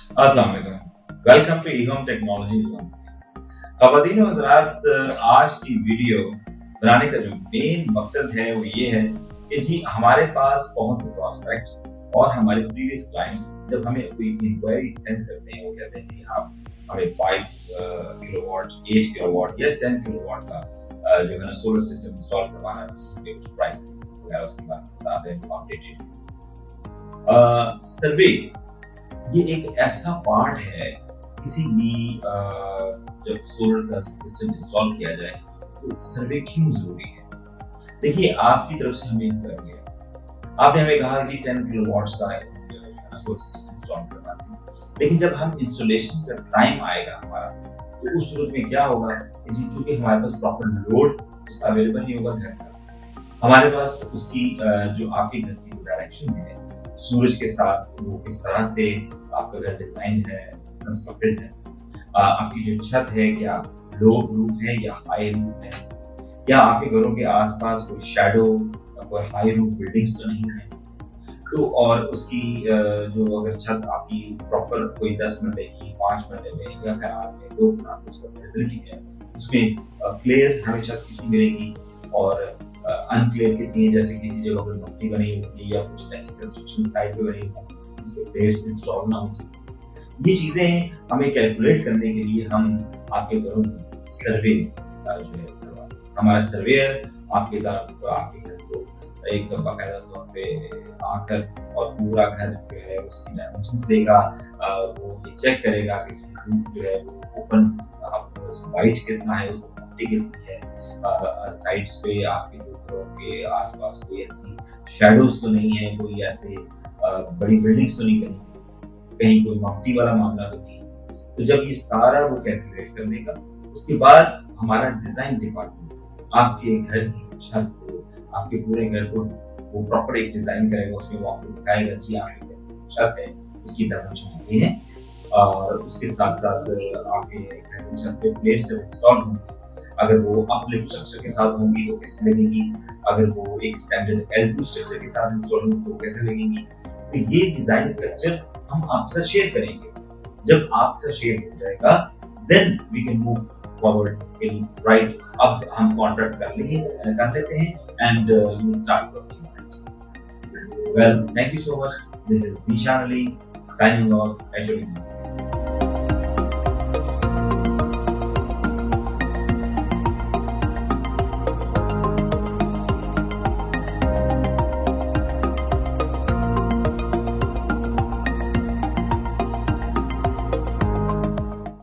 अस्सलाम वालेकुम। Welcome to EHome technology once again। ख़वातीन व हज़रात, आज की वीडियो बनाने का जो मेन मकसद है वो ये है कि जी हमारे पास बहुत से प्रॉस्पेक्ट और हमारे प्रीवियस क्लाइंट्स जब हमें कोई इंक्वायरी सेंड करते हैं, वो कहते हैं जी आप हमें 5 किलोवाट, 8 किलोवाट या 10 किलोवाट का जो है ना सोलर सिस्टम इंस्टॉल करवाना है, उसके कुछ प्राइसेस वगैरह उसके बारे में बता दें अपडेटेड। सर्वे ये एक ऐसा पार्ट है किसी भी जब सोलर का सिस्टम इंस्टॉल किया जाए तो सर्वे क्यों जरूरी है। देखिए, आपकी तरफ से हमें इंक्वायरी है, आपने हमें कहा कि 10 किलोवाट्स का सोलर सिस्टम इंस्टॉल करना है, लेकिन जब हम इंस्टॉलेशन का टाइम आएगा हमारा तो उस सूरत में क्या होगा कि जी चूंकि हमारे पास प्रॉपर लोड उसका अवेलेबल नहीं होगा घर का, हमारे पास उसकी जो आपके घर की डायरेक्शन है सूरज के साथ वो किस तरह से आपका घर डिजाइन है, कंस्ट्रक्टेड है, आपकी जो छत है क्या लो रूफ है या हाई रूफ है, या आपके घरों के आसपास कोई शैडो कोई हाई रूफ बिल्डिंग्स तो नहीं है। तो और उसकी जो अगर छत आपकी प्रॉपर कोई 10 मरले की, 5 मरले में या कनाल में 2 कनाल में उसकी अवेलेबिलिटी है, उसमें क्लियर हमें छत कितनी मिलेगी और अनक्लियर कितनी है, जैसे किसी जगह पर मट्टी बनी होती है या कुछ ऐसी कंस्ट्रक्शन साइट पे बनी होती है जिस पे प्लेट्स इंस्टॉल ना हो सके। ये चीजें हमें कैलकुलेट करने के लिए हम आपके घरों की सर्वे जो है करवाते हैं। हमारा सर्वेयर आपके तरफ आपके घर को एक बाकायदा तौर पे आकर और पूरा घर जो है उसकी डायमेंशंस लेगा, वो ये चेक करेगा कि रूफ जो है वो ओपन वाइट कितना है, उसको मट्टी कितनी है, साइड्स पे आपके जो घरों के आसपास कोई ऐसी शैडोज तो नहीं है, कोई ऐसे बड़ी बिल्डिंग्स तो नहीं बनी, कहीं कोई माउंटी वाला मामला तो नहीं है। तो जब ये सारा वो कैलकुलेट करने का, उसके बाद हमारा डिजाइन डिपार्टमेंट आपके घर की छत को, आपके पूरे घर को वो प्रॉपर एक डिजाइन करेगा, उसमें वो आपको दिखाएगा जी आपके घर की छत है उसकी डायमेंशन ये है, और उसके साथ साथ आपके घर की छत पे प्लेट जब इंस्टॉल होंगी, अगर वो अपलिफ्ट स्ट्रक्चर के साथ होंगी तो कैसे लगेगी, अगर वो एक स्टैंडर्ड L2 स्ट्रक्चर के साथ इंस्टॉल होंगी तो कैसे लगेगी। तो ये डिजाइन स्ट्रक्चर हम आपसे शेयर करेंगे। जब आपसे शेयर हो जाएगा then we can move forward in right. अब हम कॉन्ट्रैक्ट कर लेते हैं and we start working on it. Well, thank you so much. This is Zeeshan Ali signing off.